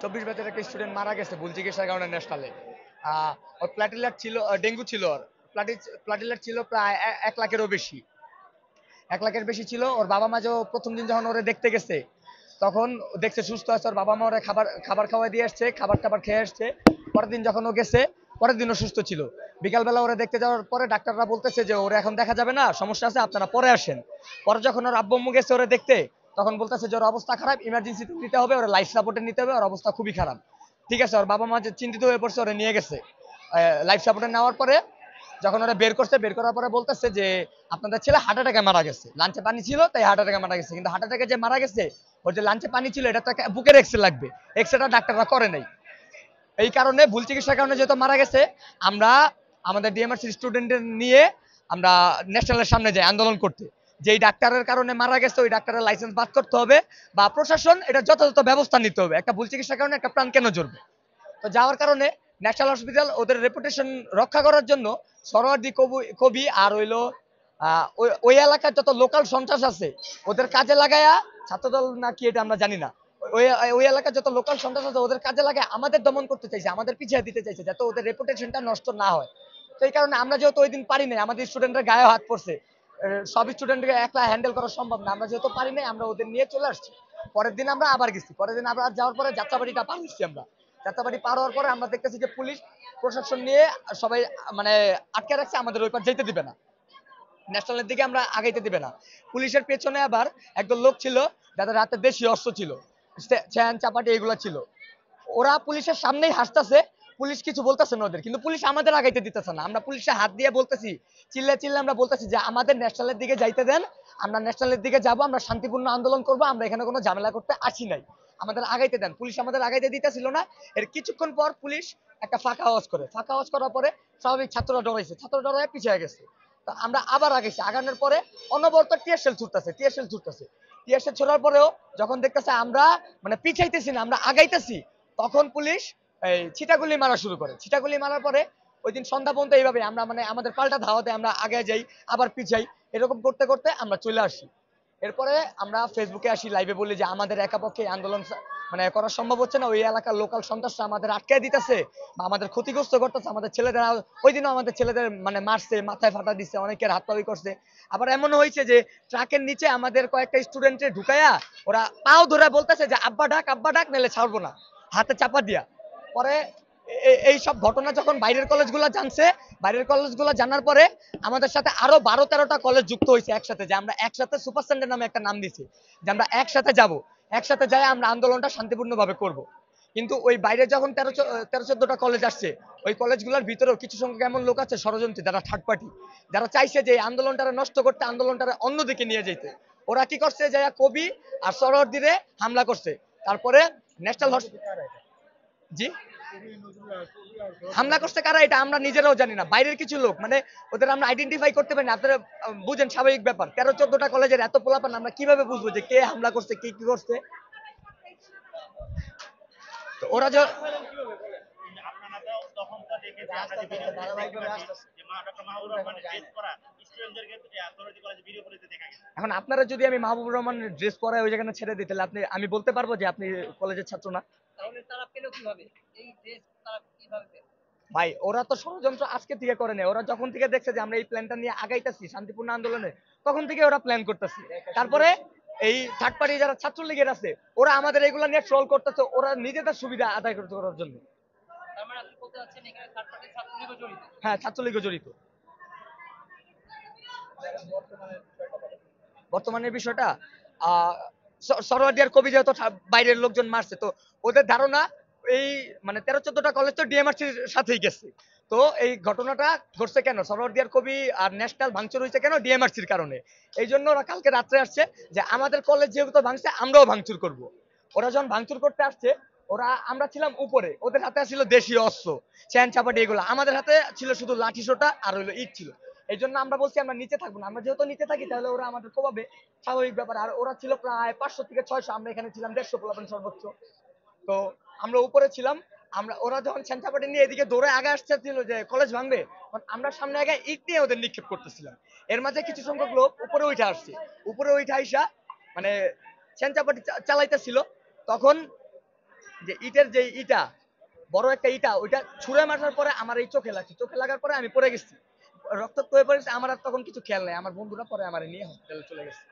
24 ব্যাচের একটা স্টুডেন্ট মারা গেছে ভুল চিকিৎসার কারণে ন্যাশনালে। ওর প্লাটিলেট ছিল, ডেঙ্গু ছিল ওর। প্লাটিলেট ছিল প্রায় 1 লাখেরও বেশি। 1 লাখের বেশি ছিল। ওর বাবা মা যে প্রথম দিন যখন ওরে দেখতে গেছে তখন দেখছে সুস্থ আছে, ওর বাবা মা ওরে খাবার খাবার খাওয়াই দিয়ে আসছে, খাবার টাবার খেয়ে আসছে। পরের দিন যখন ও গেছে, পরের দিনও সুস্থ ছিল। বিকালবেলা ওরে দেখতে যাওয়ার পরে ডাক্তাররা বলতেছে যে ওরে এখন দেখা যাবে না, সমস্যা আছে, আপনারা পরে আসেন। পরে যখন ওর আব্বু আম্মু গেছে ওরে দেখতে, তখন বলতেছে যে ওর অবস্থা খারাপ, ইমার্জেন্সিতে নিতে হবে, ওর লাইফ সাপোর্টে নিতে হবে, ওর অবস্থা খুবই খারাপ। ঠিক আছে, ওর বাবা মা যে চিন্তিত হয়ে পড়ছে, ওরে নিয়ে গেছে লাইফ সাপোর্টে নেওয়ার পরে যখন ওরা বের করছে, বের করার পরে বলতেছে যে আপনাদের ছেলে হার্ট অ্যাটাকে মারা গেছে, লাঞ্চে পানি ছিল তাই হার্ট অ্যাটাকে মারা গেছে। কিন্তু হার্ট অ্যাটাকে যে মারা গেছে, ওর যে লাঞ্চে পানি ছিল এটা তো বুকের এক্সরে লাগবে, এক্সরেটা ডাক্তাররা করে নাই। এই কারণে ভুল চিকিৎসার কারণে যেহেতু মারা গেছে, আমরা আমাদের ডিএমআরসি স্টুডেন্টদের নিয়ে আমরা ন্যাশনালের সামনে যাই আন্দোলন করতে। যেই ডাক্তারের কারণে মারা গেছে ওই ডাক্তারের লাইসেন্স বাদ করতে হবে, বা প্রশাসন এটা যথাযথ ব্যবস্থা নিতে হবে। একটা ভুল চিকিৎসার কারণে একটা প্রাণ কেন জড়বে? তো যাওয়ার কারণে ন্যাশনাল হসপিটাল ওদের রেপুটেশন রক্ষা করার জন্য সরোয়ার্দী কবি আর হইলো ওই এলাকার যত লোকাল সন্ত্রাস আছে ওদের কাজে লাগায়া, ছাত্রদল নাকি এটা আমরা জানি না, ওই ওই এলাকার যত লোকাল সন্ত্রাস আছে ওদের কাজে লাগায় আমাদের দমন করতে চাইছে, আমাদের পিছিয়ে দিতে চাইছে, যাতে ওদের রেপুটেশনটা নষ্ট না হয়। তো এই কারণে আমরা যেহেতু ওই দিন পারি নাই, আমাদের স্টুডেন্টরা গায়ে হাত পড়ছে, সব স্টুডেন্টকে একলা হ্যান্ডেল করা সম্ভব না, আমরা যেহেতু পারি নাই আমরা ওদের নিয়ে চলে আসছি। পরের দিন আমরা আবার গেছি, পরের দিন আবার যাওয়ার পরে যাত্রাবাড়িটা পার হচ্ছি আমরা। যাত্রাবাড়ি পার হওয়ার পরে আমরা দেখতেছি যে পুলিশ প্রশাসন নিয়ে সবাই মানে আটকে রাখছে, আমাদের ওই পার যেতে দিবে না, ন্যাশনালের দিকে আমরা আগাইতে দিবে না। পুলিশের পেছনে আবার একদল লোক ছিল যাদের হাতে দেশি অস্ত্র ছিল, চ্যান চাপাটি এগুলো ছিল। ওরা পুলিশের সামনেই হাসতেছে, পুলিশ কিছু বলতেছে না ওদের, কিন্তু পুলিশ আমাদের আগাইতে দিতেছে না। আমরা পুলিশের হাত দিয়ে বলতেছি, চিল্লা চিল্লা আমরা বলতেছি যে আমাদের ন্যাশনালের দিকে যাইতে দেন, আমরা ন্যাশনালের দিকে যাব, আমরা শান্তিপূর্ণ আন্দোলন করব, আমরা এখানে কোনো ঝামেলা করতে আসি নাই, আমাদের আগাইতে দেন। পুলিশ আমাদের আগাইতে দিতেছিল না। এর কিছুক্ষণ পর পুলিশ একটা ফাঁকা আওয়াজ করে, ফাঁকা আওয়াজ করার পরে স্বাভাবিক ছাত্ররা ডরাইছে, ছাত্ররা ডরায় পিছিয়ে গেছে। তো আমরা আবার আগেছি, আগানোর পরে অনবরত টিয়ার শেল ছুটতেছে, টিয়ার শেল ছুটতেছে। টিয়ার শেল ছোড়ার পরেও যখন দেখতেছে আমরা মানে পিছাইতেছি না, আমরা আগাইতেছি, তখন পুলিশ এই ছিটাগুলি মারা শুরু করে। ছিটাগুলি মারার পরে ওই দিন সন্ধ্যা পর্যন্ত এইভাবে আমরা মানে আমাদের পাল্টা ধাওয়াতে আমরা আগে যাই, আবার পিছাই, এরকম করতে করতে আমরা চলে আসি। এরপরে আমরা ফেসবুকে আসি, লাইভে বলি যে আমাদের একা পক্ষে আন্দোলন মানে করা সম্ভব হচ্ছে না, ওই এলাকার লোকাল সন্ত্রাসরা আমাদের আটকে দিতেছে বা আমাদের ক্ষতিগ্রস্ত করতেছে, আমাদের ছেলেদের ওই দিনও আমাদের ছেলেদের মানে মারছে, মাথায় ফাটা দিচ্ছে, অনেকের হাত পাবি করছে। আবার এমন হয়েছে যে ট্রাকের নিচে আমাদের কয়েকটা স্টুডেন্টের ঢুকাইয়া ওরা পাও ধরে বলতেছে যে আব্বা ডাক নাহলে ছাড়বো না, হাতে চাপা দিয়া। পরে এই সব ঘটনা যখন বাইরের কলেজগুলো জানছে, বাইরের কলেজগুলো জানার পরে আমাদের সাথে আরো 12-13টা কলেজ যুক্ত হয়েছে একসাথে, যে আমরা একসাথে সুপার সানডে নামে একটা নাম দিছি, যে আমরা একসাথে যাব, একসাথে যাই আমরা আন্দোলনটা শান্তিপূর্ণভাবে করব। কিন্তু ওই বাইরে যখন 13-14টা কলেজ আসছে, ওই কলেজগুলোর ভিতরেও কিছু সংখ্যক এমন লোক আছে ষড়যন্ত্রী, যারা থার্ড পার্টি, যারা চাইছে যে আন্দোলনটারে নষ্ট করতে, আন্দোলনটারে অন্যদিকে নিয়ে যেতে। ওরা কি করছে, যে কবি আর সরোয়ার্দীরে হামলা করছে। তারপরে ন্যাশনাল জি হামলা করছে কারা এটা আমরা নিজেরাও জানি না, বাইরের কিছু লোক, মানে ওদের আমরা আইডেন্টিফাই করতে পারি না। আপনারা বুঝেন স্বাভাবিক ব্যাপার, 13-14টা কলেজের এত পোলাপান, আমরা কিভাবে বুঝবো যে কে হামলা করছে, কে কি করছে? তো ওরা যে এখন আপনারা যদি আমি মাহবুবুর রহমানের ড্রেস পরায় ওই জায়গায় ছেড়ে দিই, তাহলে আমি বলতে পারবো যে আপনি কলেজের ছাত্র না? তাহলে তারা পেল কিভাবে এই ড্রেস, তারা কিভাবে পেল? ভাই ওরা তো ষড়যন্ত্র আজকে থেকে করে নেই, ওরা যখন থেকে দেখছে যে আমরা এই প্ল্যানটা নিয়ে আগাইতেছি শান্তিপূর্ণ আন্দোলনে, তখন থেকে ওরা প্ল্যান করতেছে। তারপরে এই থার্ড পার্টি যারা ছাত্রলীগের আছে, ওরা আমাদের এগুলা নিয়ে ট্রল করতেছে, ওরা নিজেদের সুবিধা আদায় করতে করার জন্য। তার মানে আপনি বলতে চাচ্ছেন এখানে থার্ড পার্টি ছাত্রলীগও জড়িত? হ্যাঁ, ছাত্রলীগও জড়িত। বর্তমানের বিষয়টা সরোয়ার্দিয়ার কবি যেহেতু বাইরের লোকজন মারছে, তো ওদের ধারণা এই মানে 13-14টা কলেজ তো ডিএমআরসির সাথেই গেছে। তো এই ঘটনাটা ঘটছে কেন, সরোয়ার্দিয়ার কবি আর ন্যাশনাল ভাঙচুর হয়েছে কেন, ডিএমআরসির কারণে। এই জন্য ওরা কালকে রাত্রে আসছে যে আমাদের কলেজ যেহেতু ভাঙছে আমরাও ভাঙচুর করব। ওরা যখন ভাঙচুর করতে আসছে, ওরা আমরা ছিলাম উপরে, ওদের হাতে ছিল দেশীয় অস্ত্র, চ্যান চাপাটি এগুলো, আমাদের হাতে ছিল শুধু লাঠি সোটা আর হইলো ইট ছিল। এই জন্য আমরা বলছি আমরা নিচে থাকবো না, আমরা যেহেতু নিচে থাকি তাহলে ওরা আমাদের কোবাবে, স্বাভাবিক ব্যাপার। আর ওরা ছিল প্রায় 500 থেকে 600, আমরা এখানে ছিলাম 150 পোলাপান সর্বোচ্চ। তো আমরা উপরে ছিলাম, আমরা ওরা যখন সেন্টাপাটি নিয়ে এদিকে দৌড়ে আগে আসছিল যে কলেজ ভাঙবে, আমরা সামনে আগে ইট নিয়ে ওদের নিক্ষেপ করতেছিলাম। এর মাঝে কিছু সংখ্যক লোক উপরে উঠে আসছে, উপরে উঠে আইসা মানে সেন্টাপাটি চালাইতেছিল। তখন যে ইটের যে ইটা, বড় একটা ইটা, ওইটা ছুঁড়ে মারার পরে আমার এই চোখে লাগছে, চোখে লাগার পরে আমি পড়ে গেছি, রক্তাক্ত হয়ে পড়েছে। আমার আর তখন কিছু খেয়াল নাই, আমার বন্ধুরা পরে আমার নিয়ে হসপিটালে চলে গেছে।